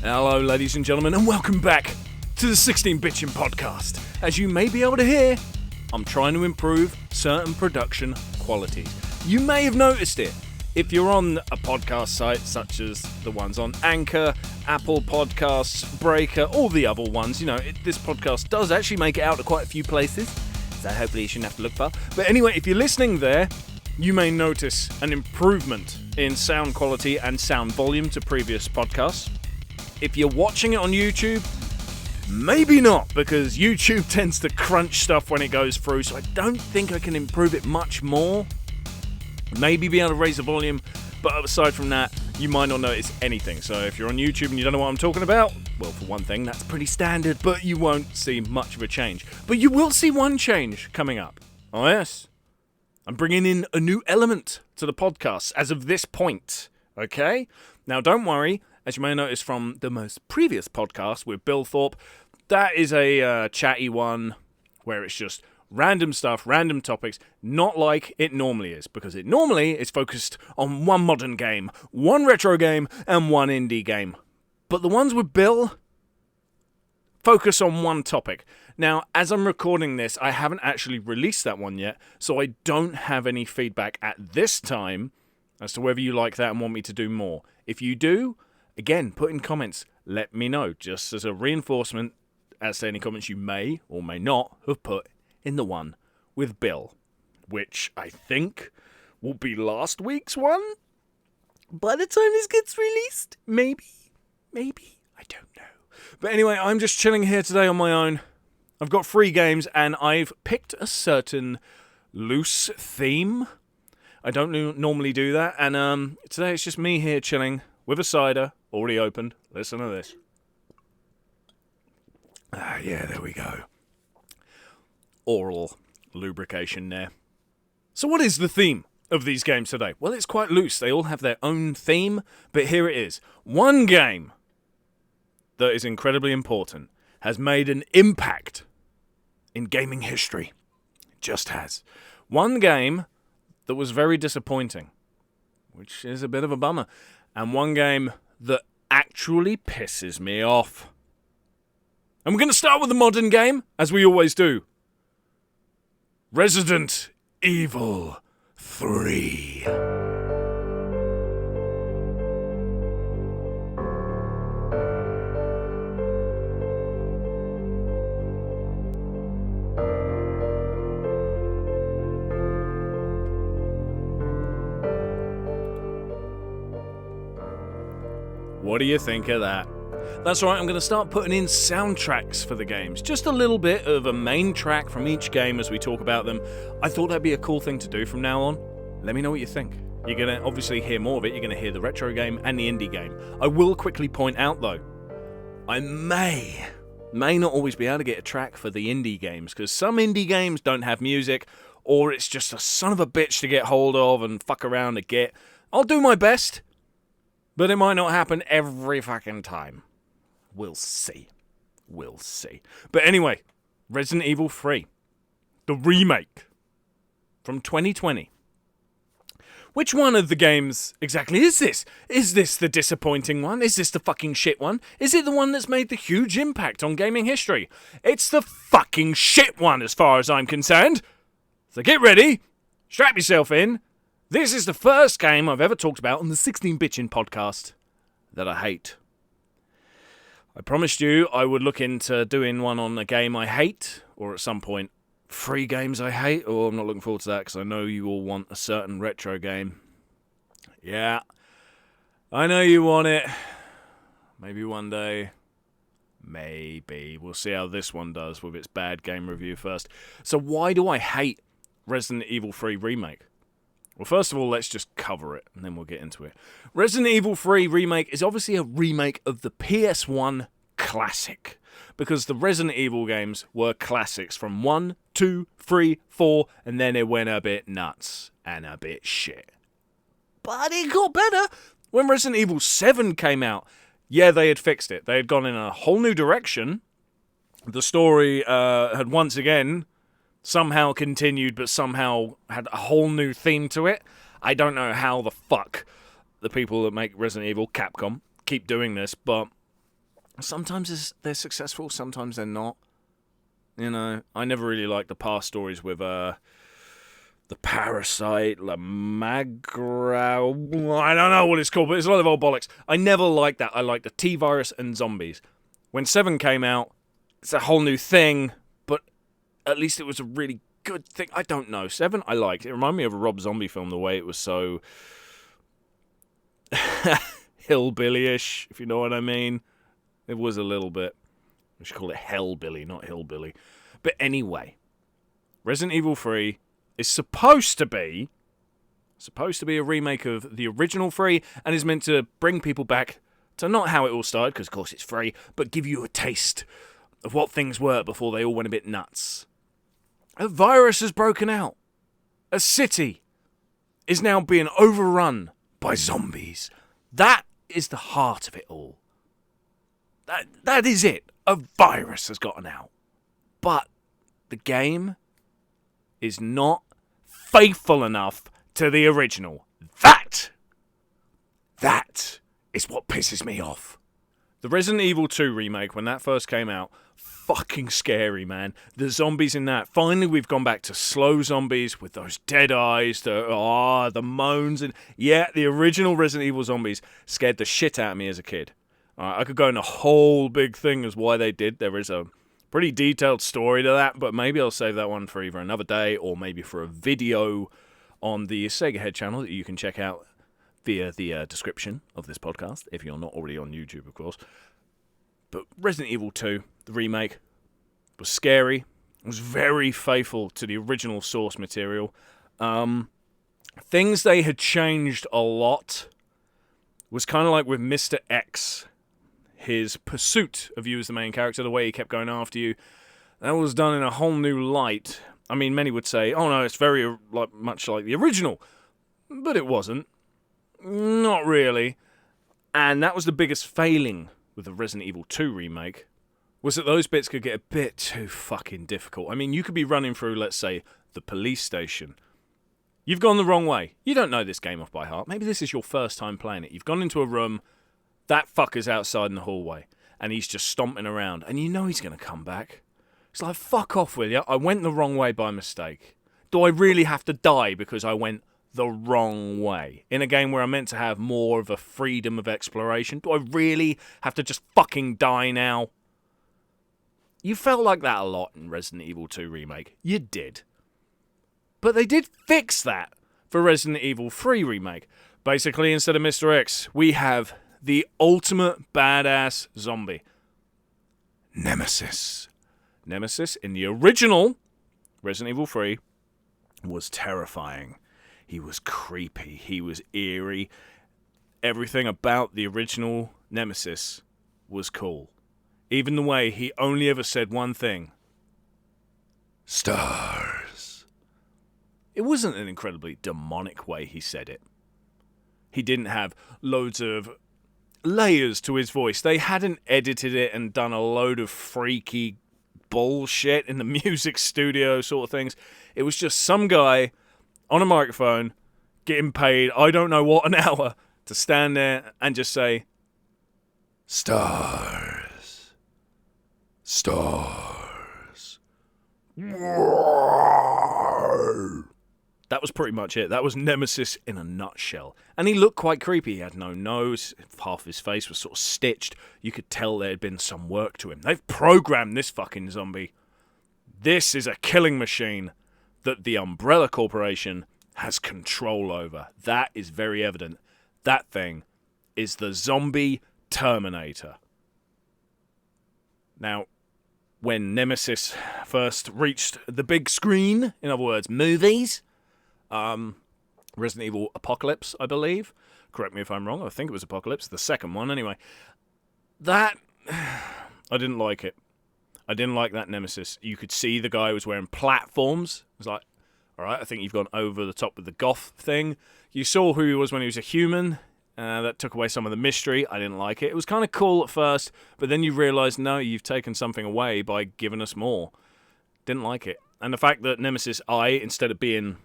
Hello, ladies and gentlemen, and welcome back to the 16 Bitchin' Podcast. As you may be able to hear, I'm trying to improve certain production qualities. You may have noticed it. If you're on a podcast site such as the ones on Anchor, Apple Podcasts, Breaker, all the other ones, this podcast does actually make it out to quite a few places, so hopefully you shouldn't have to look far. But anyway, if you're listening there, you may notice an improvement in sound quality and sound volume to previous podcasts. If you're watching it on YouTube, maybe not, because YouTube tends to crunch stuff when it goes through, so I don't think I can improve it much more. Maybe be able to raise the volume, but aside from that, you might not notice anything. So if you're on YouTube and you don't know what I'm talking about, well, for one thing, that's pretty standard, but you won't see much of a change. But you will see one change coming up. Oh yes, I'm bringing in a new element to the podcast as of this point, okay? Now don't worry, as you may notice from the most previous podcast with Bill Thorpe, that is a chatty one where it's just random stuff, random topics, not like it normally is, because it normally is focused on one modern game, one retro game, and one indie game. But the ones with Bill focus on one topic. Now, as I'm recording this, I haven't actually released that one yet, so I don't have any feedback at this time as to whether you like that and want me to do more. If you do, again, put in comments, let me know, just as a reinforcement as to any comments you may or may not have put in the one with Bill, which I think will be last week's one. By the time this gets released, maybe, I don't know. But anyway, I'm just chilling here today on my own. I've got 3 games and I've picked a certain loose theme. I don't normally do that, and today it's just me here chilling with a cider, already opened. Listen to this. Yeah, there we go. Oral lubrication there. So what is the theme of these games today? Well, it's quite loose. They all have their own theme, but here it is. One game that is incredibly important has made an impact in gaming history. It just has. One game that was very disappointing, which is a bit of a bummer, and one game that actually pisses me off. And we're going to start with the modern game, as we always do. Resident Evil 3. What do you think of that? That's right, I'm going to start putting in soundtracks for the games. Just a little bit of a main track from each game as we talk about them. I thought that'd be a cool thing to do from now on. Let me know what you think. You're going to obviously hear more of it. You're going to hear the retro game and the indie game. I will quickly point out, though, I may not always be able to get a track for the indie games, because some indie games don't have music, or it's just a son of a bitch to get hold of and fuck around to get. I'll do my best, but it might not happen every fucking time. We'll see. But anyway, Resident Evil 3. The remake. From 2020. Which one of the games exactly is this? Is this the disappointing one? Is this the fucking shit one? Is it the one that's made the huge impact on gaming history? It's the fucking shit one as far as I'm concerned. So get ready. Strap yourself in. This is the first game I've ever talked about on the 16 Bitchin' Podcast that I hate. I promised you I would look into doing one on a game I hate, or at some point 3 games I hate, or I'm not looking forward to that because I know you all want a certain retro game. Yeah, I know you want it. Maybe one day. Maybe. We'll see how this one does with its bad game review first. So why do I hate Resident Evil 3 Remake? Well, first of all, let's just cover it, and then we'll get into it. Resident Evil 3 Remake is obviously a remake of the PS1 classic, because the Resident Evil games were classics from 1, 2, 3, 4, and then it went a bit nuts and a bit shit. But it got better when Resident Evil 7 came out. Yeah, they had fixed it. They had gone in a whole new direction. The story had once again somehow continued, but somehow had a whole new theme to it. I don't know how the fuck the people that make Resident Evil, Capcom, keep doing this, but Sometimes they're successful, sometimes they're not. You know, I never really liked the past stories with the Parasite, La Magra, I don't know what it's called, but it's a lot of old bollocks. I never liked that. I liked the T-Virus and zombies. When 7 came out, it's a whole new thing, but at least it was a really good thing. I don't know. 7 I liked. It reminded me of a Rob Zombie film, the way it was so hillbilly-ish, if you know what I mean. It was a little bit. We should call it Hellbilly, not Hillbilly. But anyway, Resident Evil 3 is supposed to be a remake of the original 3 and is meant to bring people back to not how it all started, because of course it's free, but give you a taste of what things were before they all went a bit nuts. A virus has broken out. A city is now being overrun by zombies. That is the heart of it all. That is it. A virus has gotten out. But the game is not faithful enough to the original. That is what pisses me off. The Resident Evil 2 remake, when that first came out, fucking scary, man. The zombies in that. Finally, we've gone back to slow zombies with those dead eyes, the moans, and yeah, the original Resident Evil zombies scared the shit out of me as a kid. I could go in a whole big thing as why they did. There is a pretty detailed story to that, but maybe I'll save that one for either another day or maybe for a video on the Sega Head channel that you can check out via the description of this podcast, if you're not already on YouTube, of course. But Resident Evil 2, the remake, was scary. It was very faithful to the original source material. Things they had changed a lot was kind of like with Mr. X. His pursuit of you as the main character, the way he kept going after you, that was done in a whole new light. I mean, many would say, oh no, it's very much like the original. But it wasn't. Not really. And that was the biggest failing with the Resident Evil 2 remake, was that those bits could get a bit too fucking difficult. I mean, you could be running through, let's say, the police station. You've gone the wrong way. You don't know this game off by heart. Maybe this is your first time playing it. You've gone into a room, that fucker's outside in the hallway, and he's just stomping around, and you know he's going to come back. It's like, fuck off with you. I went the wrong way by mistake. Do I really have to die because I went the wrong way? In a game where I'm meant to have more of a freedom of exploration, do I really have to just fucking die now? You felt like that a lot in Resident Evil 2 Remake. You did. But they did fix that for Resident Evil 3 Remake. Basically, instead of Mr. X, we have the ultimate badass zombie. Nemesis. Nemesis, in the original Resident Evil 3, was terrifying. He was creepy. He was eerie. Everything about the original Nemesis was cool. Even the way he only ever said one thing. Stars. It wasn't an incredibly demonic way he said it. He didn't have loads of layers to his voice. They hadn't edited it and done a load of freaky bullshit in the music studio sort of things. It was just some guy on a microphone getting paid, I don't know what, an hour to stand there and just say, stars. Stars. That was pretty much it. That was Nemesis in a nutshell. And he looked quite creepy. He had no nose. Half his face was sort of stitched. You could tell there had been some work to him. They've programmed this fucking zombie. This is a killing machine that the Umbrella Corporation has control over. That is very evident. That thing is the zombie Terminator. Now, when Nemesis first reached the big screen, in other words, movies, Resident Evil Apocalypse, I believe. Correct me if I'm wrong. I think it was Apocalypse, the second one anyway. That, I didn't like it. I didn't like that Nemesis. You could see the guy was wearing platforms. It was like, alright, I think you've gone over the top with the goth thing. You saw who he was when he was a human. That took away some of the mystery. I didn't like it. It was kind of cool at first, but then you realise, no, you've taken something away by giving us more. Didn't like it. And the fact that Nemesis Eye, instead of being,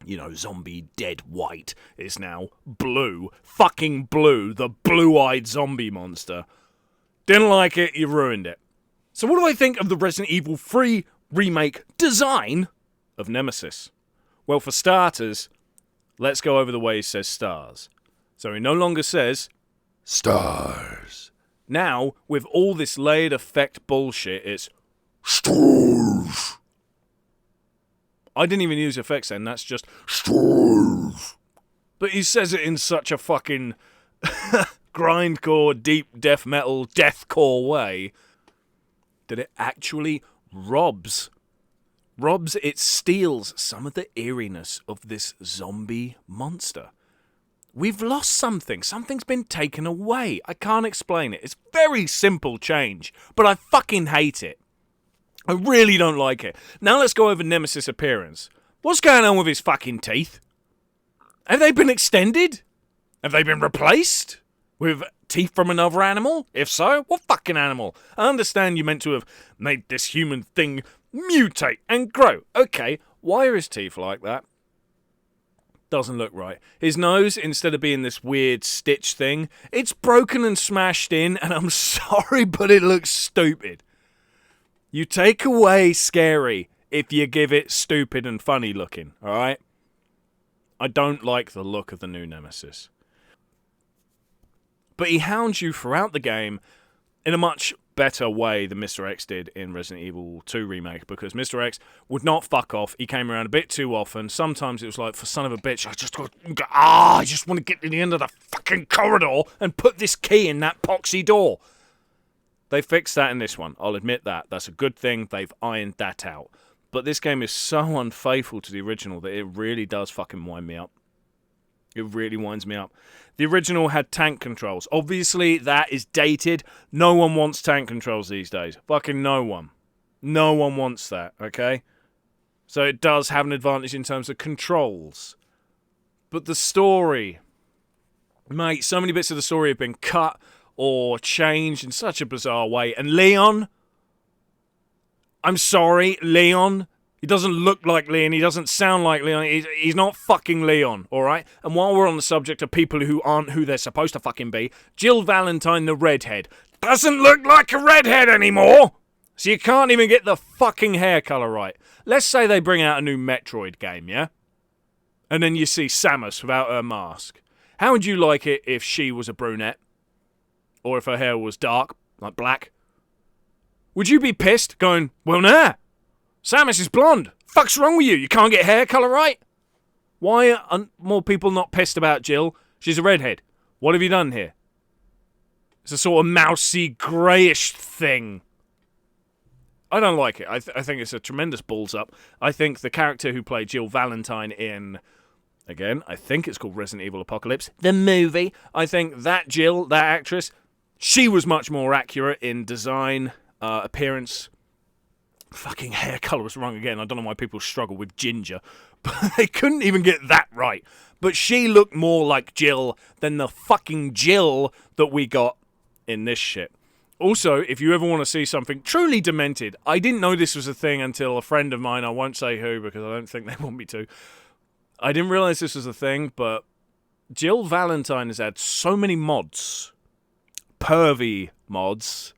you know, zombie dead white, is now blue. Fucking blue. The blue-eyed zombie monster. Didn't like it, you ruined it. So what do I think of the Resident Evil 3 remake design of Nemesis? Well, for starters, let's go over the way he says stars. So he no longer says stars. Now, with all this layered effect bullshit, it's stars. I didn't even use effects then, that's just stars. But he says it in such a fucking grindcore, deep death metal, deathcore way that it actually it steals some of the eeriness of this zombie monster. We've lost something. Something's been taken away. I can't explain it. It's very simple change, but I fucking hate it. I really don't like it. Now let's go over Nemesis Appearance. What's going on with his fucking teeth? Have they been extended? Have they been replaced with teeth from another animal? If so, what fucking animal? I understand you meant to have made this human thing mutate and grow. Okay, why are his teeth like that? Doesn't look right. His nose, instead of being this weird stitch thing, it's broken and smashed in, and I'm sorry, but it looks stupid. You take away scary if you give it stupid and funny looking, alright? I don't like the look of the new Nemesis. But he hounds you throughout the game in a much better way than Mr. X did in Resident Evil 2 Remake, because Mr. X would not fuck off. He came around a bit too often. Sometimes it was like, for son of a bitch, I just want to get to the end of the fucking corridor and put this key in that poxy door. They fixed that in this one. I'll admit that. That's a good thing. They've ironed that out. But this game is so unfaithful to the original that it really does fucking wind me up. It really winds me up. The original had tank controls. Obviously, that is dated. No one wants tank controls these days. Fucking no one. No one wants that, okay? So it does have an advantage in terms of controls. But the story... Mate, so many bits of the story have been cut or changed in such a bizarre way. And Leon... I'm sorry, Leon... He doesn't look like Leon, he doesn't sound like Leon, he's not fucking Leon, alright? And while we're on the subject of people who aren't who they're supposed to fucking be, Jill Valentine the redhead doesn't look like a redhead anymore! So you can't even get the fucking hair colour right. Let's say they bring out a new Metroid game, yeah? And then you see Samus without her mask. How would you like it if she was a brunette? Or if her hair was dark, like black? Would you be pissed, going, well nah! Samus is blonde. Fuck's wrong with you? You can't get hair colour right? Why are more people not pissed about Jill? She's a redhead. What have you done here? It's a sort of mousy, greyish thing. I don't like it. I think it's a tremendous balls up. I think the character who played Jill Valentine in, again, I think it's called Resident Evil Apocalypse, the movie. I think that Jill, that actress, she was much more accurate in design, appearance. Fucking hair colour was wrong again. I don't know why people struggle with ginger. But they couldn't even get that right. But she looked more like Jill than the fucking Jill that we got in this shit. Also, if you ever want to see something truly demented, I didn't know this was a thing until a friend of mine, I won't say who because I don't think they want me to. I didn't realise this was a thing, but Jill Valentine has had so many mods. Pervy mods.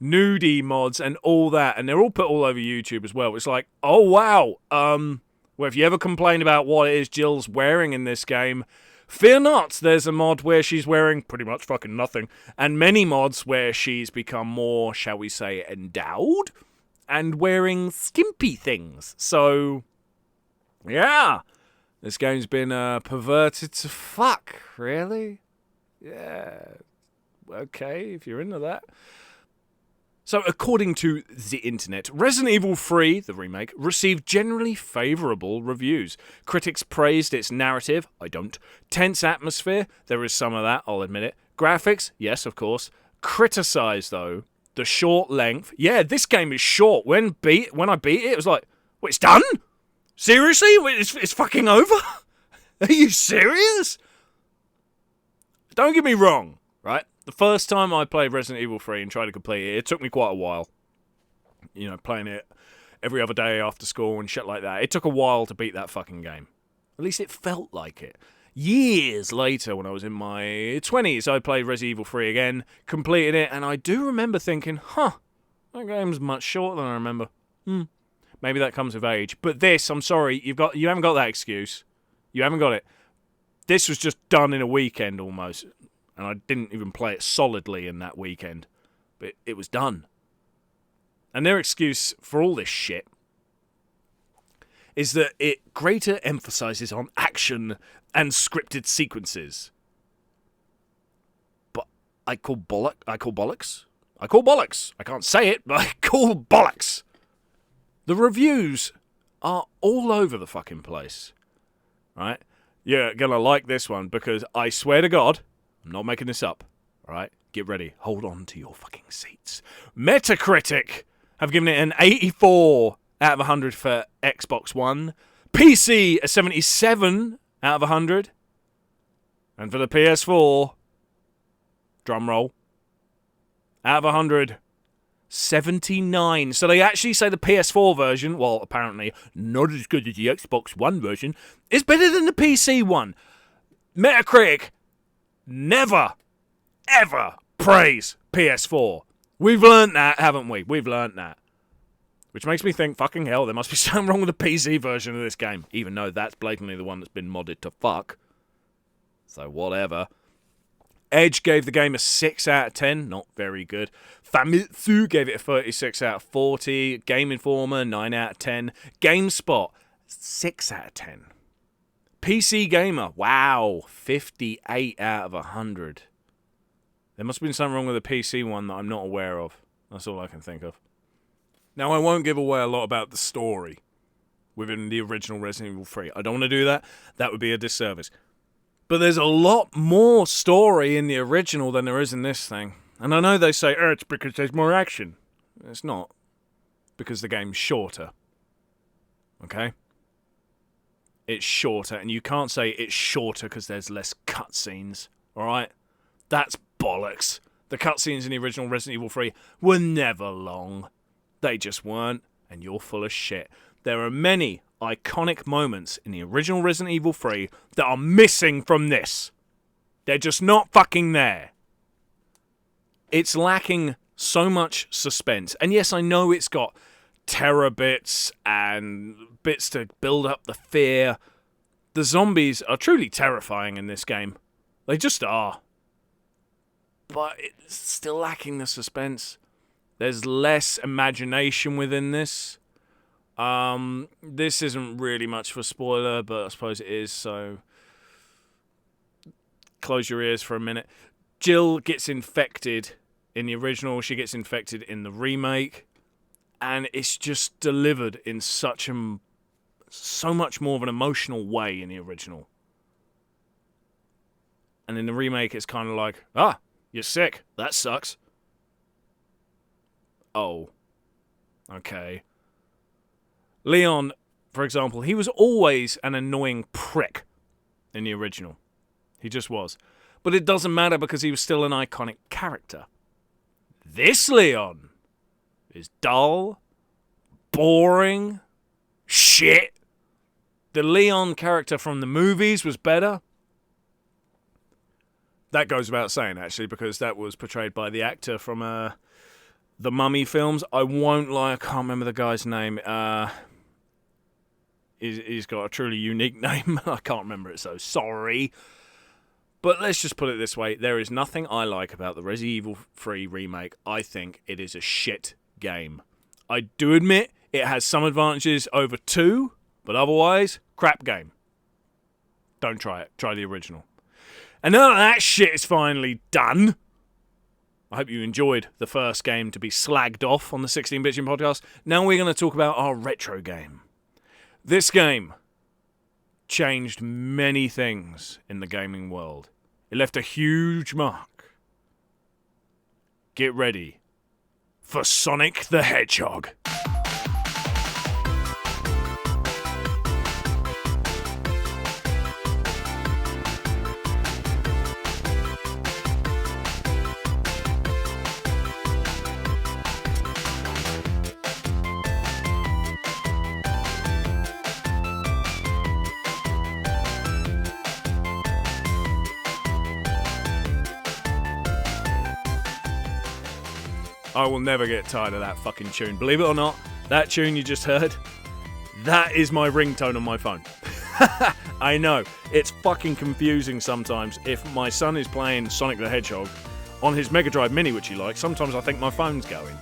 Nudie mods and all that, and they're all put all over YouTube as well. It's like, oh wow, well, if you ever complain about what it is Jill's wearing in this game, fear not, there's a mod where she's wearing pretty much fucking nothing, and many mods where she's become more, shall we say, endowed, and wearing skimpy things. So, yeah, this game's been perverted to fuck, really? Yeah, okay, if you're into that. So, according to the internet, Resident Evil 3, the remake, received generally favourable reviews. Critics praised its narrative, I don't. Tense atmosphere, there is some of that, I'll admit it. Graphics, yes, of course. Criticised, though, the short length. Yeah, this game is short. When I beat it, it was like, what, it's done? Seriously? It's fucking over? Are you serious? Don't get me wrong, right? The first time I played Resident Evil 3 and tried to complete it, it took me quite a while. You know, playing it every other day after school and shit like that. It took a while to beat that fucking game. At least it felt like it. years later, when I was in my 20s, I played Resident Evil 3 again, completed it, and I do remember thinking, that game's much shorter than I remember. Maybe that comes with age. But this, I'm sorry, you haven't got that excuse. You haven't got it. This was just done in a weekend almost, and I didn't even play it solidly in that weekend. But it was done. And their excuse for all this shit is that it greater emphasizes on action and scripted sequences. But I call bollocks. I call bollocks. I can't say it, but I call bollocks. The reviews are all over the fucking place. Right? You're gonna like this one because I swear to God, I'm not making this up. Alright? Get ready. Hold on to your fucking seats. Metacritic have given it an 84 out of 100 for Xbox One. PC, a 77 out of 100. And for the PS4, drum roll, out of 100, 79. So they actually say the PS4 version, well, apparently not as good as the Xbox One version, is better than the PC one. Metacritic never, ever praise PS4. We've learnt that, haven't we? We've learnt that. Which makes me think, fucking hell, there must be something wrong with the PC version of this game. Even though that's blatantly the one that's been modded to fuck. So whatever. Edge gave the game a 6 out of 10. Not very good. Famitsu gave it a 36 out of 40. Game Informer, 9 out of 10. GameSpot, 6 out of 10. PC Gamer, wow, 58 out of 100. There must have been something wrong with the PC one that I'm not aware of. That's all I can think of. Now, I won't give away a lot about the story within the original Resident Evil 3. I don't want to do that. That would be a disservice. But there's a lot more story in the original than there is in this thing. And I know they say, it's because there's more action. It's not. Because the game's shorter. Okay? It's shorter. And you can't say it's shorter because there's less cutscenes. Alright? That's bollocks. The cutscenes in the original Resident Evil 3 were never long. They just weren't, and you're full of shit. There are many iconic moments in the original Resident Evil 3 that are missing from this. They're just not fucking there. It's lacking so much suspense. And yes, I know it's got terror bits and bits to build up the fear. The zombies are truly terrifying in this game. They just are. But it's still lacking the suspense. There's less imagination within this. This isn't really much for spoiler, but I suppose it is, so close your ears for a minute. Jill gets infected in the original, she gets infected in the remake, and it's just delivered in so much more of an emotional way in the original. And in the remake, it's kind of like, you're sick, that sucks. Oh, okay. Leon, for example, he was always an annoying prick in the original. He just was. But it doesn't matter because he was still an iconic character. This Leon is dull, boring, shit. The Leon character from the movies was better. That goes without saying, actually, because that was portrayed by the actor from the Mummy films. I won't lie, I can't remember the guy's name. He's got a truly unique name. I can't remember it, so sorry. But let's just put it this way. There is nothing I like about the Resident Evil 3 remake. I think it is a shit game. I do admit it has some advantages over 2, but otherwise, crap game. Don't try it. Try the original. And now that shit is finally done, I hope you enjoyed the first game to be slagged off on the 16 Bitchin' podcast. Now we're going to talk about our retro game. This game changed many things in the gaming world. It left a huge mark. Get ready for Sonic the Hedgehog. I will never get tired of that fucking tune. Believe it or not, that tune you just heard, that is my ringtone on my phone. I know, it's fucking confusing sometimes. If my son is playing Sonic the Hedgehog on his Mega Drive Mini, which he likes, sometimes I think my phone's going.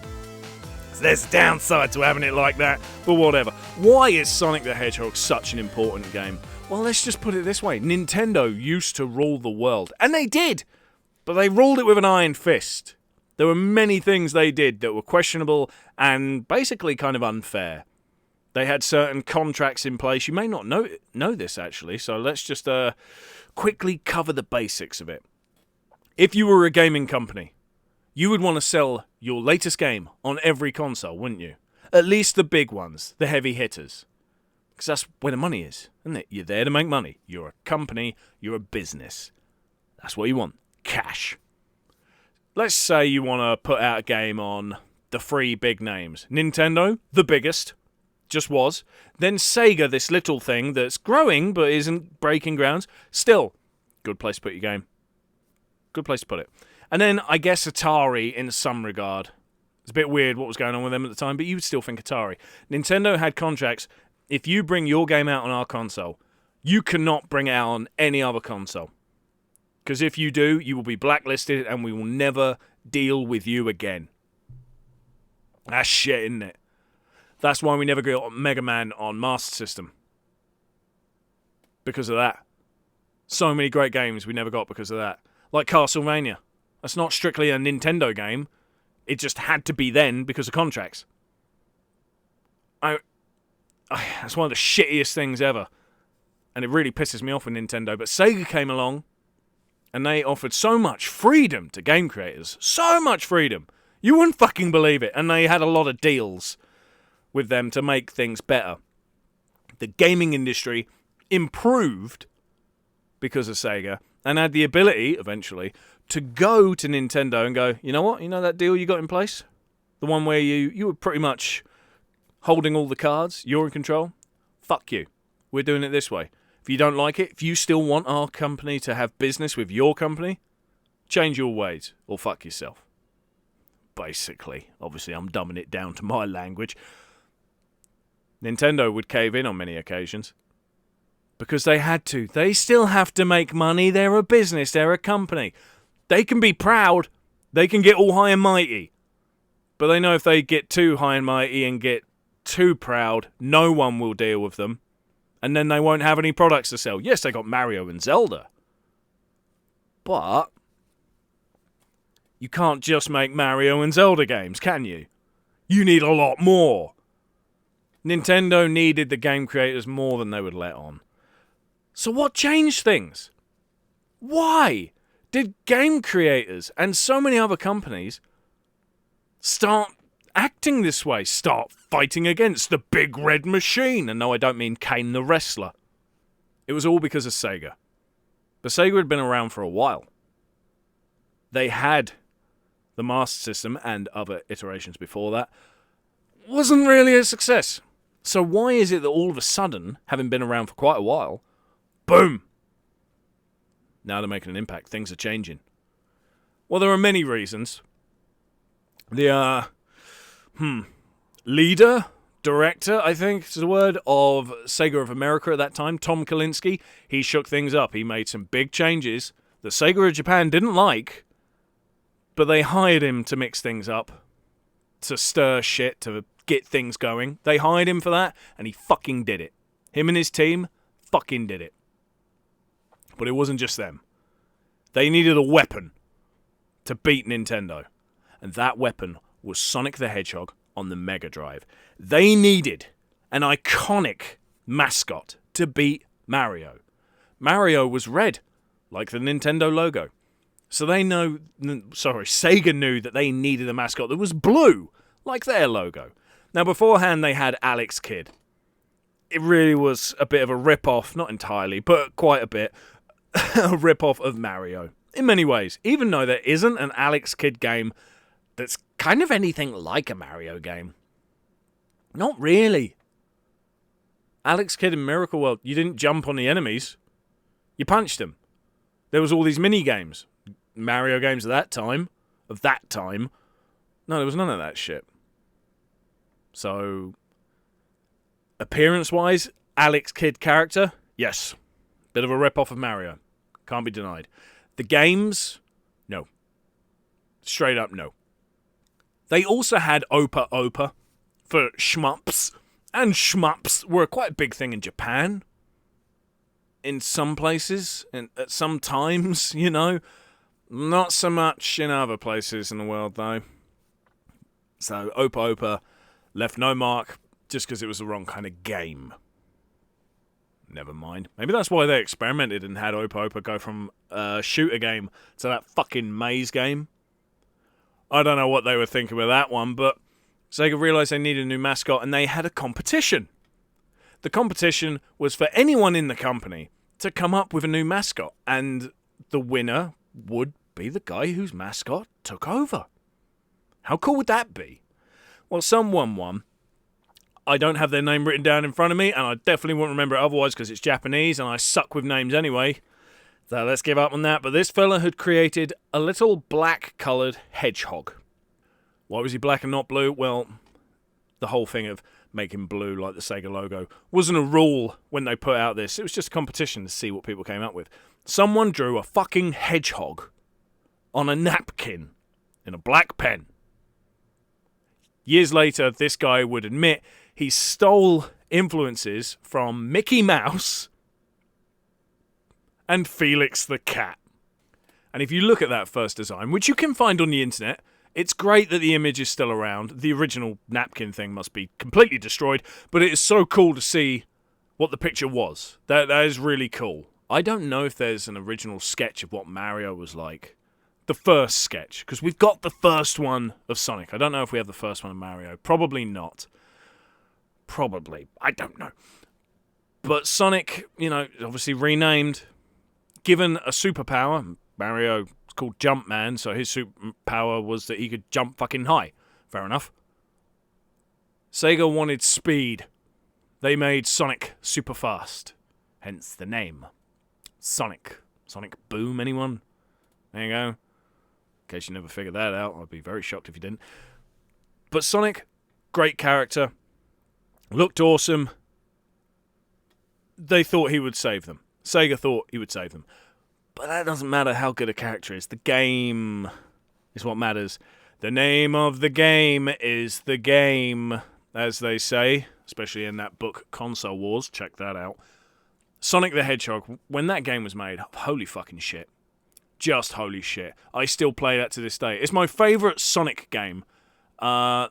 So there's a downside to having it like that, but whatever. Why is Sonic the Hedgehog such an important game? Well, let's just put it this way. Nintendo used to rule the world, and they did, but they ruled it with an iron fist. There were many things they did that were questionable and basically kind of unfair. They had certain contracts in place. You may not know this, actually, so let's just quickly cover the basics of it. If you were a gaming company, you would want to sell your latest game on every console, wouldn't you? At least the big ones, the heavy hitters. Because that's where the money is, isn't it? You're there to make money. You're a company. You're a business. That's what you want. Cash. Let's say you want to put out a game on the three big names. Nintendo, the biggest, just was. Then Sega, this little thing that's growing but isn't breaking grounds. Still, good place to put your game. Good place to put it. And then I guess Atari in some regard. It's a bit weird what was going on with them at the time, but you would still think Atari. Nintendo had contracts. If you bring your game out on our console, you cannot bring it out on any other console. Because if you do, you will be blacklisted and we will never deal with you again. That's shit, isn't it? That's why we never got Mega Man on Master System. Because of that. So many great games we never got because of that. Like Castlevania. That's not strictly a Nintendo game. It just had to be then because of contracts. That's one of the shittiest things ever. And it really pisses me off with Nintendo. But Sega came along. And they offered so much freedom to game creators. So much freedom. You wouldn't fucking believe it. And they had a lot of deals with them to make things better. The gaming industry improved because of Sega. And had the ability, eventually, to go to Nintendo and go, you know what? You know that deal you got in place? The one where you were pretty much holding all the cards. You're in control. Fuck you. We're doing it this way. If you don't like it, if you still want our company to have business with your company, change your ways or fuck yourself. Basically. Obviously, I'm dumbing it down to my language. Nintendo would cave in on many occasions. Because they had to. They still have to make money. They're a business. They're a company. They can be proud. They can get all high and mighty. But they know if they get too high and mighty and get too proud, no one will deal with them. And then they won't have any products to sell. Yes, they got Mario and Zelda. But you can't just make Mario and Zelda games, can you? You need a lot more. Nintendo needed the game creators more than they would let on. So what changed things? Why did game creators and so many other companies start acting this way, start fighting against the big red machine? And no, I don't mean Kane the wrestler. It was all because of Sega. But Sega had been around for a while. They had the Master System and other iterations before that. Wasn't really a success. So why is it that all of a sudden, having been around for quite a while, boom! Now they're making an impact. Things are changing. Well, there are many reasons. The leader, director, I think is the word, of Sega of America at that time, Tom Kalinske, he shook things up. He made some big changes that Sega of Japan didn't like, but they hired him to mix things up, to stir shit, to get things going. They hired him for that, and he fucking did it. Him and his team fucking did it. But it wasn't just them. They needed a weapon to beat Nintendo. And that weapon was Sonic the Hedgehog on the Mega Drive. They needed an iconic mascot to beat Mario. Mario was red, like the Nintendo logo. So Sega knew that they needed a mascot that was blue, like their logo. Now, beforehand, they had Alex Kidd. It really was a bit of a rip-off, not entirely, but quite a bit, a rip-off of Mario. In many ways, even though there isn't an Alex Kidd game that's kind of anything like a Mario game. Not really. Alex Kidd in Miracle World, you didn't jump on the enemies. You punched them. There was all these mini-games. Mario games of that time, No, there was none of that shit. So, appearance-wise, Alex Kidd character, yes. Bit of a rip-off of Mario. Can't be denied. The games, no. Straight up, no. They also had Opa Opa for shmups. And shmups were quite a big thing in Japan. In some places, and at some times, you know. Not so much in other places in the world, though. So, Opa Opa left no mark just because it was the wrong kind of game. Never mind. Maybe that's why they experimented and had Opa Opa go from a shooter game to that fucking maze game. I don't know what they were thinking with that one, but Sega realized they needed a new mascot and they had a competition. The competition was for anyone in the company to come up with a new mascot, and the winner would be the guy whose mascot took over. How cool would that be? Well, someone won. I don't have their name written down in front of me, and I definitely won't remember it otherwise because it's Japanese, and I suck with names anyway. So let's give up on that. But this fella had created a little black-coloured hedgehog. Why was he black and not blue? Well, the whole thing of making blue like the Sega logo wasn't a rule when they put out this. It was just a competition to see what people came up with. Someone drew a fucking hedgehog on a napkin in a black pen. Years later, this guy would admit he stole influences from Mickey Mouse and Felix the Cat. And if you look at that first design, which you can find on the internet, it's great that the image is still around. The original napkin thing must be completely destroyed, but it is so cool to see what the picture was. That is really cool. I don't know if there's an original sketch of what Mario was like. The first sketch, because we've got the first one of Sonic. I don't know if we have the first one of Mario. Probably not. Probably. I don't know. But Sonic, you know, obviously renamed, given a superpower. Mario is called Jumpman, so his superpower was that he could jump fucking high. Fair enough. Sega wanted speed. They made Sonic super fast. Hence the name. Sonic. Sonic Boom, anyone? There you go. In case you never figured that out, I'd be very shocked if you didn't. But Sonic, great character. Looked awesome. They thought he would save them. Sega thought he would save them. But that doesn't matter how good a character is. The game is what matters. The name of the game is the game, as they say, especially in that book, Console Wars. Check that out. Sonic the Hedgehog, when that game was made, holy fucking shit. Just holy shit. I still play that to this day. It's my favourite Sonic game, aside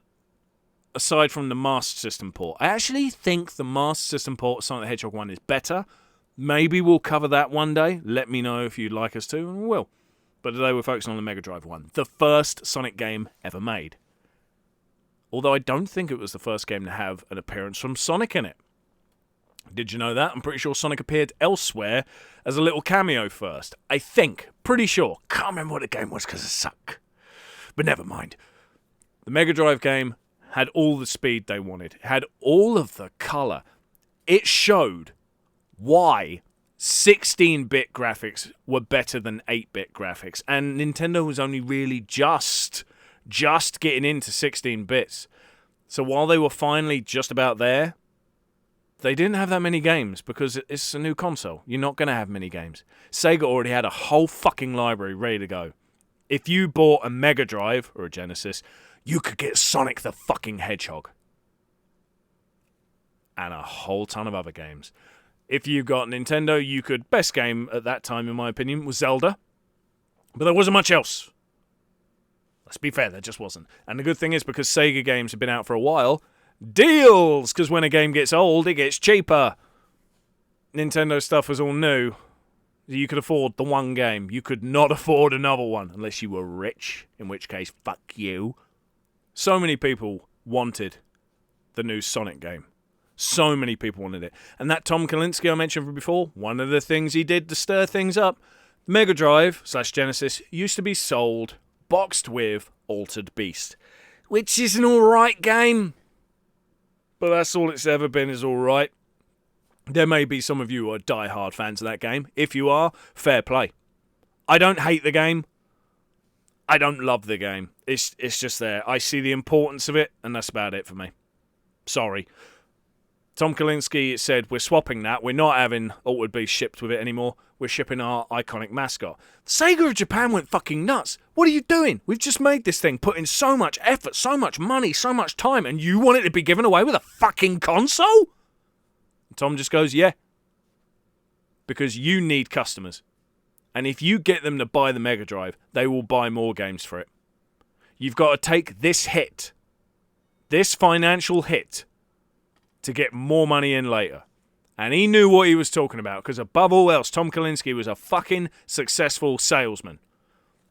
from the Master System port. I actually think the Master System port of Sonic the Hedgehog 1 is better. Maybe we'll cover that one day. Let me know if you'd like us to, and we will. But today we're focusing on the Mega Drive one. The first Sonic game ever made. Although I don't think it was the first game to have an appearance from Sonic in it. Did you know that? I'm pretty sure Sonic appeared elsewhere as a little cameo first. I think. Pretty sure. Can't remember what the game was because it sucked. But never mind. The Mega Drive game had all the speed they wanted. It had all of the colour. It showed why 16-bit graphics were better than 8-bit graphics. And Nintendo was only really just getting into 16 bits. So while they were finally just about there, they didn't have that many games because it's a new console. You're not going to have many games. Sega already had a whole fucking library ready to go. If you bought a Mega Drive or a Genesis, you could get Sonic the fucking Hedgehog. And a whole ton of other games. If you got Nintendo, you could... Best game at that time, in my opinion, was Zelda. But there wasn't much else. Let's be fair, there just wasn't. And the good thing is, because Sega games have been out for a while, deals! Because when a game gets old, it gets cheaper. Nintendo stuff was all new. You could afford the one game. You could not afford another one, unless you were rich, in which case, fuck you. So many people wanted the new Sonic game. So many people wanted it. And that Tom Kalinske I mentioned before, one of the things he did to stir things up, Mega Drive / Genesis used to be sold boxed with Altered Beast, which is an alright game. But that's all it's ever been, is alright. There may be some of you who are die-hard fans of that game. If you are, fair play. I don't hate the game. I don't love the game. It's just there. I see the importance of it, and that's about it for me. Sorry. Tom Kalinske said, we're swapping that. We're not having Altered Beast shipped with it anymore. We're shipping our iconic mascot. Sega of Japan went fucking nuts. What are you doing? We've just made this thing, put in so much effort, so much money, so much time, and you want it to be given away with a fucking console? And Tom just goes, yeah. Because you need customers. And if you get them to buy the Mega Drive, they will buy more games for it. You've got to take this hit, this financial hit, to get more money in later. And he knew what he was talking about, because above all else, Tom Kalinske was a fucking successful salesman.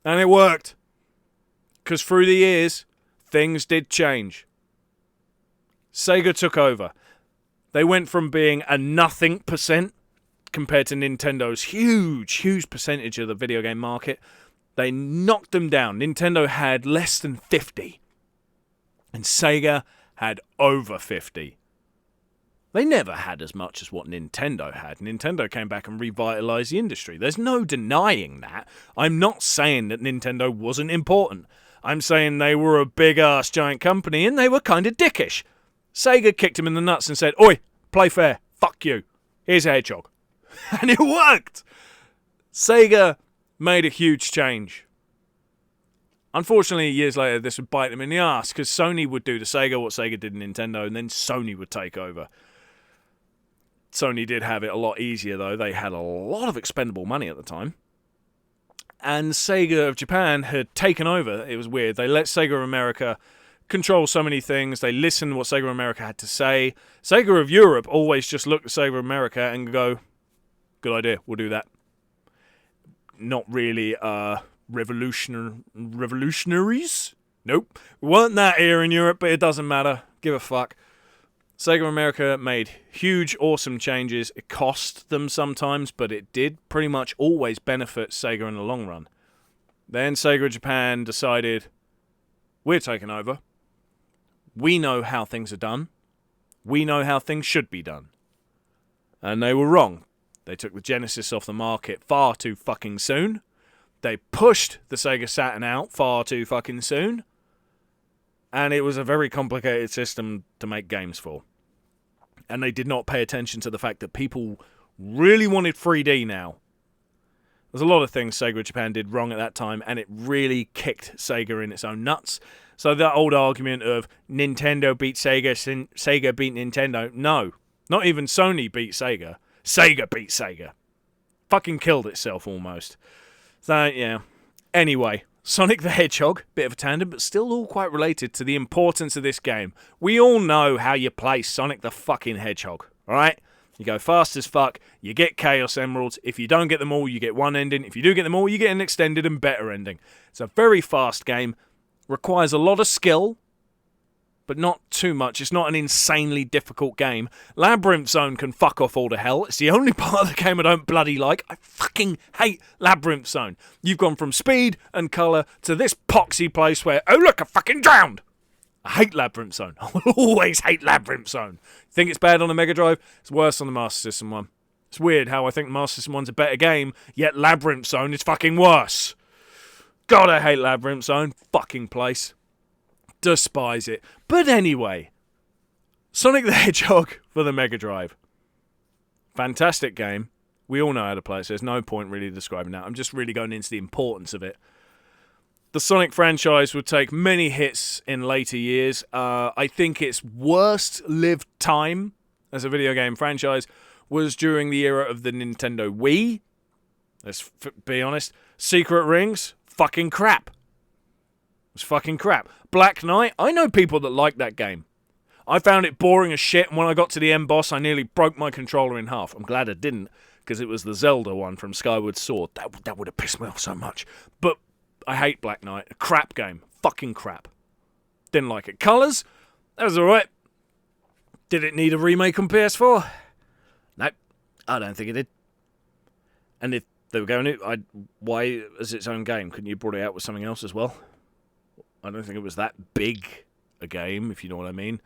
And it worked. Because through the years, things did change. Sega took over. They went from being a nothing percent compared to Nintendo's huge percentage of the video game market. They knocked them down. Nintendo had less than 50. And Sega had over 50. They never had as much as what Nintendo had. Nintendo came back and revitalized the industry. There's no denying that. I'm not saying that Nintendo wasn't important. I'm saying they were a big-ass giant company and they were kind of dickish. Sega kicked him in the nuts and said, oi, play fair. Fuck you. Here's a hedgehog. And it worked. Sega made a huge change. Unfortunately, years later, this would bite them in the ass because Sony would do to Sega what Sega did to Nintendo, and then Sony would take over. Sony did have it a lot easier, though. They had a lot of expendable money at the time. And Sega of Japan had taken over. It was weird. They let Sega of America control so many things. They listened to what Sega of America had to say. Sega of Europe always just looked at Sega of America and go, good idea, we'll do that. Not really revolutionaries? Nope. We weren't that here in Europe, but it doesn't matter. Give a fuck. Sega of America made huge, awesome changes. It cost them sometimes, but it did pretty much always benefit Sega in the long run. Then Sega of Japan decided, we're taking over. We know how things are done. We know how things should be done. And they were wrong. They took the Genesis off the market far too fucking soon. They pushed the Sega Saturn out far too fucking soon. And it was a very complicated system to make games for. And they did not pay attention to the fact that people really wanted 3D now. There's a lot of things Sega of Japan did wrong at that time, and it really kicked Sega in its own nuts. So that old argument of Nintendo beat Sega, Sega beat Nintendo, no. Not even Sony beat Sega. Sega beat Sega. Fucking killed itself almost. So, yeah. Anyway, Sonic the Hedgehog, bit of a tangent, but still all quite related to the importance of this game. We all know how you play Sonic the fucking Hedgehog, alright? You go fast as fuck, you get Chaos Emeralds. If you don't get them all, you get one ending. If you do get them all, you get an extended and better ending. It's a very fast game, requires a lot of skill, but not too much. It's not an insanely difficult game. Labyrinth Zone can fuck off all to hell. It's the only part of the game I don't bloody like. I fucking hate Labyrinth Zone. You've gone from speed and colour to this poxy place where, oh look, I fucking drowned. I hate Labyrinth Zone. I will always hate Labyrinth Zone. Think it's bad on the Mega Drive? It's worse on the Master System one. It's weird how I think the Master System one's a better game, yet Labyrinth Zone is fucking worse. God, I hate Labyrinth Zone. Fucking place. Despise it. But anyway, Sonic the Hedgehog for the Mega Drive. Fantastic game. We all know how to play it, so there's no point really describing that. I'm just really going into the importance of it. The Sonic franchise would take many hits in later years. I think its worst-lived time as a video game franchise was during the era of the Nintendo Wii. Let's be honest. Secret Rings, fucking crap. It was fucking crap. Black Knight, I know people that like that game. I found it boring as shit, and when I got to the end boss, I nearly broke my controller in half. I'm glad I didn't, because it was the Zelda one from Skyward Sword. That would have pissed me off so much. But I hate Black Knight. A crap game. Fucking crap. Didn't like it. Colours, that was alright. Did it need a remake on PS4? Nope. I don't think it did. And if they were going to, why as its own game? Couldn't you brought it out with something else as well? I don't think it was that big a game, if you know what I mean.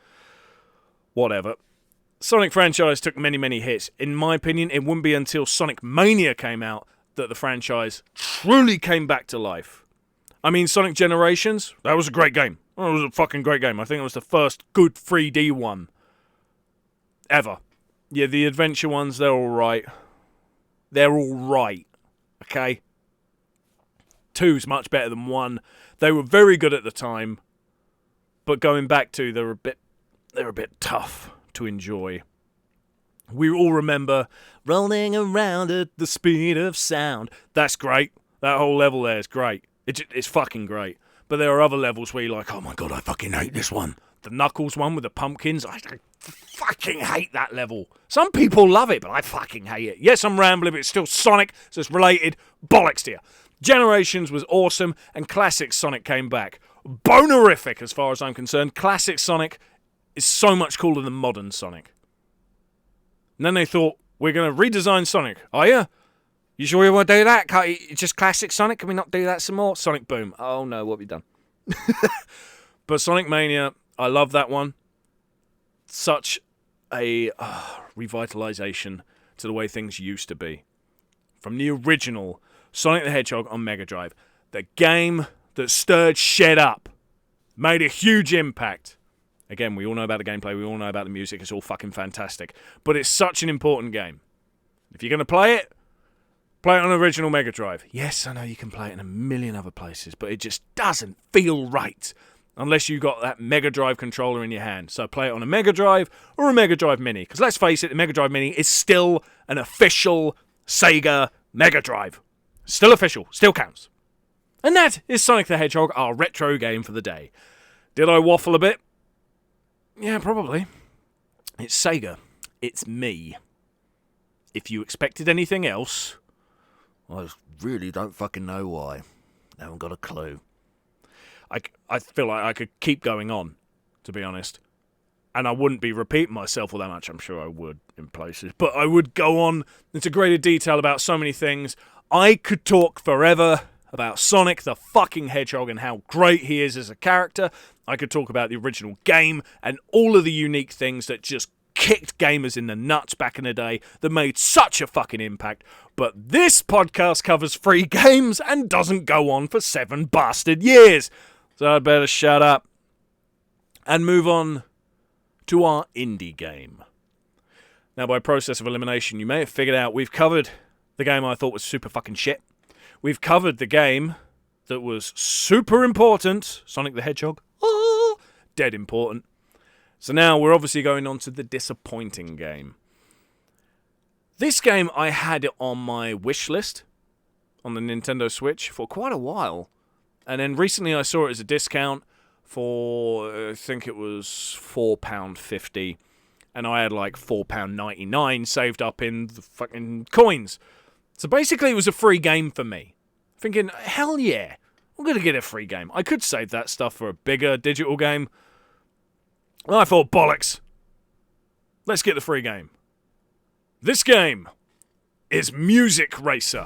Whatever. Sonic franchise took many, many hits. In my opinion, it wouldn't be until Sonic Mania came out that the franchise truly came back to life. I mean, Sonic Generations, that was a great game. It was a fucking great game. I think it was the first good 3D one ever. Yeah, the adventure ones, they're alright. They're alright. Okay? 2's much better than 1. They were very good at the time, but going back to, they're a bit tough to enjoy. We all remember rolling around at the speed of sound. That's great. That whole level there is great. It's fucking great. But there are other levels where you're like, oh my god, I fucking hate this one. The Knuckles one with the pumpkins, I fucking hate that level. Some people love it, but I fucking hate it. Yes, I'm rambling, but it's still Sonic, so it's related. Bollocks to you. Generations was awesome, and Classic Sonic came back. Bonerific, as far as I'm concerned. Classic Sonic is so much cooler than modern Sonic. And then they thought, we're going to redesign Sonic. Are you? You sure you want to do that? Can't you just Classic Sonic? Can we not do that some more? Sonic Boom. Oh no, what have you done? But Sonic Mania, I love that one. Such a revitalization to the way things used to be. From the original Sonic the Hedgehog on Mega Drive. The game that stirred shit up. Made a huge impact. Again, we all know about the gameplay. We all know about the music. It's all fucking fantastic. But it's such an important game. If you're going to play it on original Mega Drive. Yes, I know you can play it in a million other places, but it just doesn't feel right unless you got that Mega Drive controller in your hand. So play it on a Mega Drive or a Mega Drive Mini. Because let's face it, the Mega Drive Mini is still an official Sega Mega Drive. Still official. Still counts. And that is Sonic the Hedgehog, our retro game for the day. Did I waffle a bit? Yeah, probably. It's Sega. It's me. If you expected anything else, I really don't fucking know why. I haven't got a clue. I feel like I could keep going on, to be honest. And I wouldn't be repeating myself all that much. I'm sure I would in places. But I would go on into greater detail about so many things. I could talk forever about Sonic the fucking Hedgehog and how great he is as a character. I could talk about the original game and all of the unique things that just kicked gamers in the nuts back in the day that made such a fucking impact. But this podcast covers 3 games and doesn't go on for 7 bastard years. So I'd better shut up and move on to our indie game. Now, by process of elimination, you may have figured out we've covered the game I thought was super fucking shit. We've covered the game that was super important, Sonic the Hedgehog. Oh, dead important. So now we're obviously going on to the disappointing game. This game I had it on my wish list on the Nintendo Switch for quite a while. And then recently I saw it as a discount for, I think it was £4.50. And I had like £4.99 saved up in the fucking coins. So basically it was a free game for me. Thinking, hell yeah, I'm going to get a free game. I could save that stuff for a bigger digital game. And I thought, bollocks. Let's get the free game. This game is Music Racer.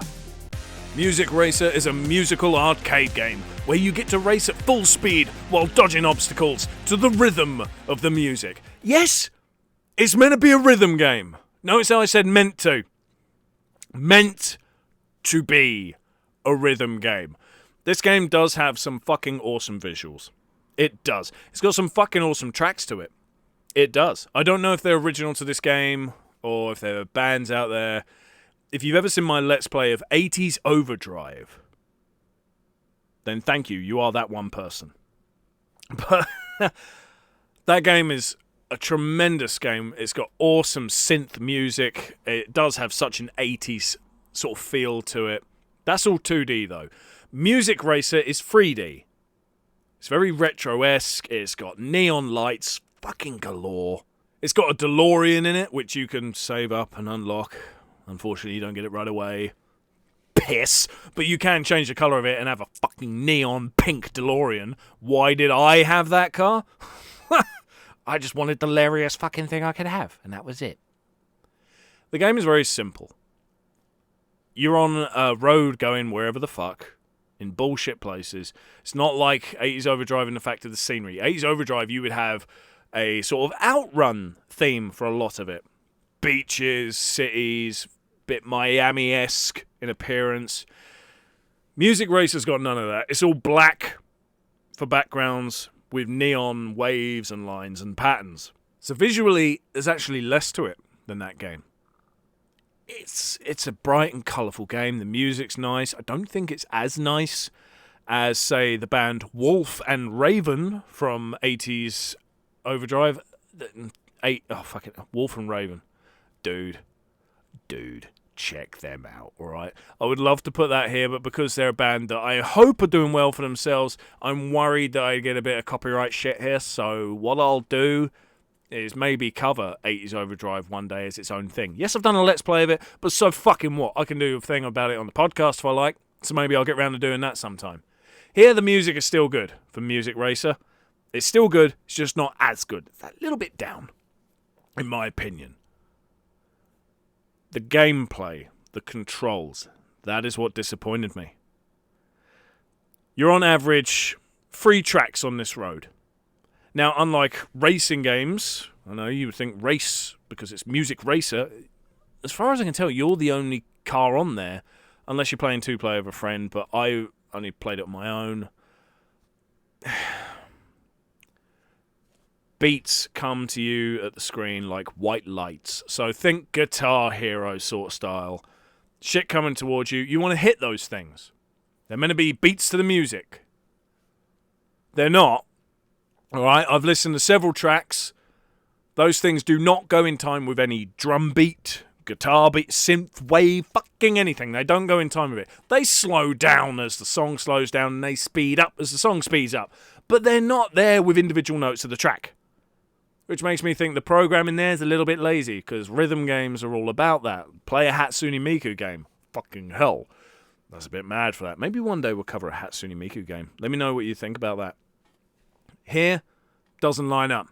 Music Racer is a musical arcade game where you get to race at full speed while dodging obstacles to the rhythm of the music. Yes, it's meant to be a rhythm game. Notice how I said meant to. Meant to be a rhythm game. This game does have some fucking awesome visuals. It does. It's got some fucking awesome tracks to it. It does. I don't know if they're original to this game or if there are bands out there. If you've ever seen my Let's Play of 80s Overdrive, then thank you. You are that one person. But that game is a tremendous game. It's got awesome synth music. It does have such an 80s sort of feel to it. That's all 2D though. Music Racer is 3D. It's very retro-esque. It's got neon lights, fucking galore. It's got a DeLorean in it, which you can save up and unlock. Unfortunately, you don't get it right away. Piss. But you can change the colour of it and have a fucking neon pink DeLorean. Why did I have that car? I just wanted the hilarious fucking thing I could have, and that was it. The game is very simple. You're on a road going wherever the fuck, in bullshit places. It's not like 80s Overdrive in the fact of the scenery. 80s Overdrive, you would have a sort of outrun theme for a lot of it. Beaches, cities, bit Miami-esque in appearance. Music Racer's got none of that. It's all black for backgrounds with neon waves and lines and patterns. So visually, there's actually less to it than that game. It's a bright and colourful game. The music's nice. I don't think it's as nice as, say, the band Wolf and Raven from 80s Overdrive. Wolf and Raven. Dude, check them out, alright? I would love to put that here, but because they're a band that I hope are doing well for themselves, I'm worried that I get a bit of copyright shit here, so what I'll do is maybe cover 80s Overdrive one day as its own thing. Yes, I've done a Let's Play of it, but so fucking what? I can do a thing about it on the podcast if I like, so maybe I'll get around to doing that sometime. Here, the music is still good for Music Racer. It's still good, it's just not as good. It's a little bit down, in my opinion. The gameplay, the controls, that is what disappointed me. You're on average 3 tracks on this road. Now, unlike racing games, I know you would think race because it's Music Racer. As far as I can tell, you're the only car on there, unless you're playing 2-player with a friend, but I only played it on my own. Beats come to you at the screen like white lights. So think Guitar Hero sort of style. Shit coming towards you. You want to hit those things. They're meant to be beats to the music. They're not. Alright, I've listened to several tracks. Those things do not go in time with any drum beat, guitar beat, synth, wave, fucking anything. They don't go in time with it. They slow down as the song slows down and they speed up as the song speeds up. But they're not there with individual notes of the track. Which makes me think the programming there is a little bit lazy, because rhythm games are all about that. Play a Hatsune Miku game. Fucking hell. That's a bit mad for that. Maybe one day we'll cover a Hatsune Miku game. Let me know what you think about that. Here, doesn't line up.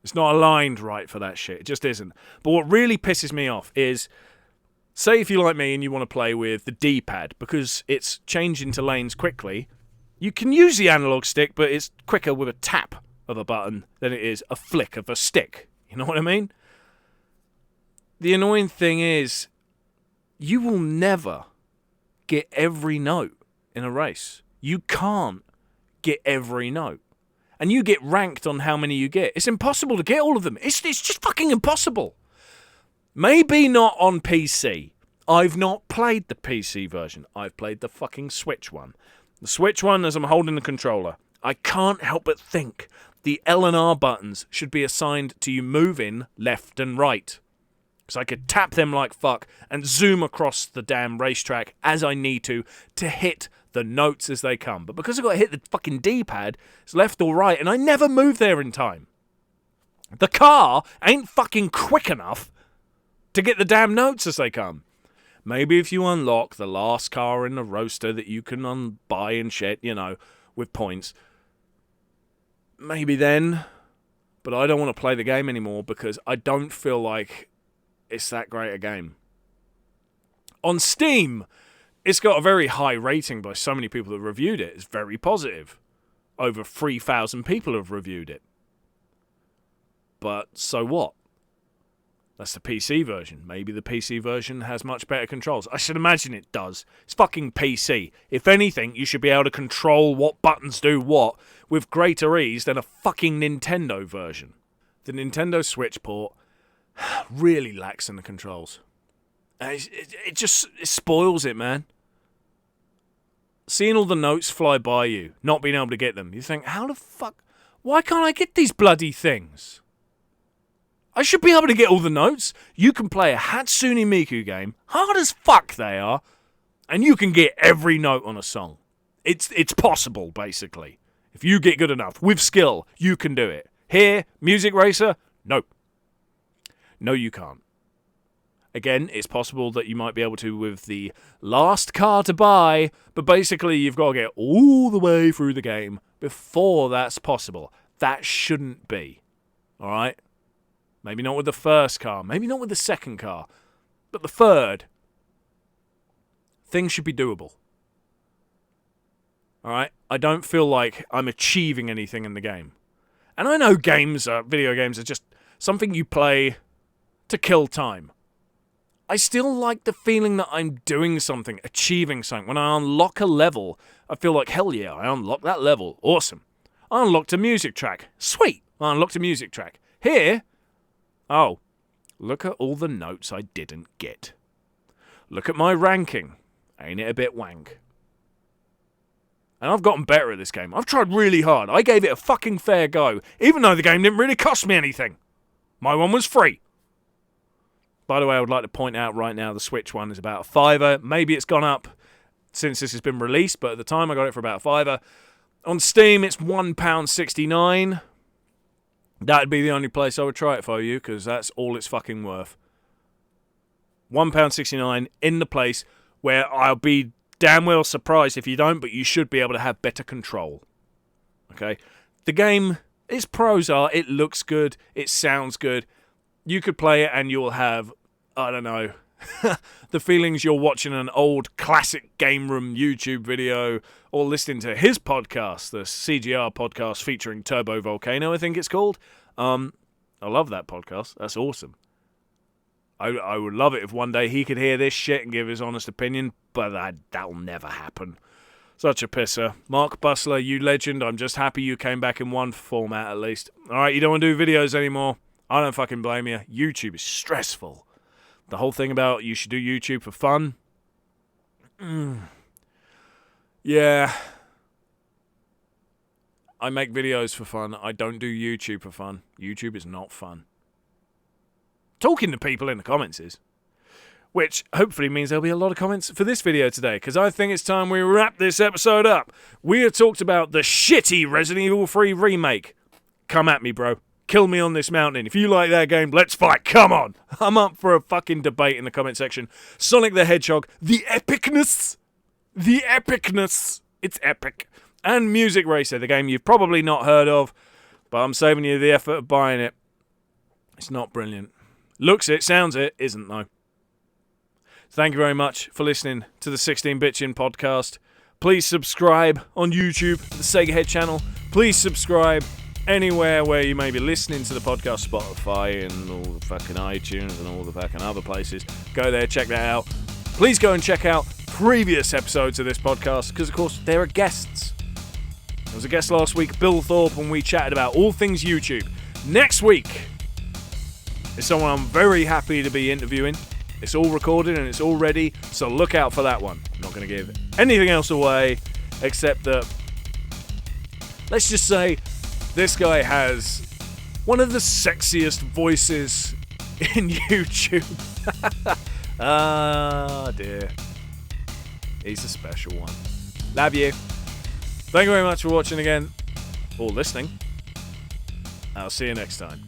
It's not aligned right for that shit. It just isn't. But what really pisses me off is, say if you're like me and you want to play with the D-pad, because it's changing to lanes quickly, you can use the analog stick, but it's quicker with a tap of a button than it is a flick of a stick. You know what I mean? The annoying thing is, you will never get every note in a race. You can't get every note. And you get ranked on how many you get. It's impossible to get all of them. It's just fucking impossible. Maybe not on PC. I've not played the PC version. I've played the fucking Switch one. The Switch one, as I'm holding the controller, I can't help but think the L and R buttons should be assigned to you moving left and right. Because I could tap them like fuck and zoom across the damn racetrack as I need to hit the notes as they come. But because I've got to hit the fucking D-pad, it's left or right, and I never move there in time. The car ain't fucking quick enough to get the damn notes as they come. Maybe if you unlock the last car in the roster that you can buy and shit, you know, with points, maybe then. But I don't want to play the game anymore because I don't feel like it's that great a game. On Steam, it's got a very high rating by so many people that reviewed it. It's very positive. Over 3,000 people have reviewed it. But so what? That's the PC version. Maybe the PC version has much better controls. I should imagine it does. It's fucking PC. If anything, you should be able to control what buttons do what with greater ease than a fucking Nintendo version. The Nintendo Switch port really lacks in the controls. It spoils it, man. Seeing all the notes fly by you, not being able to get them, you think, how the fuck... Why can't I get these bloody things? I should be able to get all the notes. You can play a Hatsune Miku game, hard as fuck they are, and you can get every note on a song. It's possible, basically. If you get good enough, with skill, you can do it. Here, Music Racer, no. No, you can't. Again, it's possible that you might be able to with the last car to buy, but basically you've got to get all the way through the game before that's possible. That shouldn't be. Alright? Maybe not with the first car, maybe not with the second car, but the third. Things should be doable. Alright? I don't feel like I'm achieving anything in the game. And I know video games are just something you play to kill time. I still like the feeling that I'm doing something, achieving something. When I unlock a level, I feel like, hell yeah, I unlocked that level. Awesome. I unlocked a music track. Sweet. I unlocked a music track. Here, oh, look at all the notes I didn't get. Look at my ranking. Ain't it a bit wank? And I've gotten better at this game. I've tried really hard. I gave it a fucking fair go, even though the game didn't really cost me anything. My one was free. By the way, I would like to point out right now the Switch one is about $5. Maybe it's gone up since this has been released, but at the time I got it for about $5. On Steam, it's £1.69. That'd be the only place I would try it for you, because that's all it's fucking worth. £1.69 in the place where I'll be damn well surprised if you don't, but you should be able to have better control. Okay? The game, its pros are, it looks good, it sounds good. You could play it and you'll have, I don't know, the feelings you're watching an old classic game room YouTube video or listening to his podcast, the CGR podcast featuring Turbo Volcano, I think it's called. I love that podcast. That's awesome. I would love it if one day he could hear this shit and give his honest opinion, but that'll never happen. Such a pisser. Mark Bustler, you legend. I'm just happy you came back in one format at least. Alright, you don't want to do videos anymore. I don't fucking blame you. YouTube is stressful. The whole thing about you should do YouTube for fun. Yeah. I make videos for fun. I don't do YouTube for fun. YouTube is not fun. Talking to people in the comments is. Which hopefully means there'll be a lot of comments for this video today, because I think it's time we wrap this episode up. We have talked about the shitty Resident Evil 3 remake. Come at me, bro. Kill me on this mountain. If you like that game, let's fight. Come on. I'm up for a fucking debate in the comment section. Sonic the Hedgehog. The epicness. The epicness. It's epic. And Music Racer, the game you've probably not heard of, but I'm saving you the effort of buying it. It's not brilliant. Looks it, sounds it, isn't though. Thank you very much for listening to the 16-Bitchin' podcast. Please subscribe on YouTube, the Sega Head channel. Please subscribe anywhere where you may be listening to the podcast, Spotify and all the fucking iTunes and all the fucking other places. Go there, check that out. Please go and check out previous episodes of this podcast, because of course there are guests. There was a guest last week, Bill Thorpe, and we chatted about all things YouTube. Next week is someone I'm very happy to be interviewing. It's all recorded and it's all ready, so look out for that one. I'm not going to give anything else away, except that, let's just say, this guy has one of the sexiest voices in YouTube. Ah, dear. He's a special one. Love you. Thank you very much for watching again, or listening. I'll see you next time.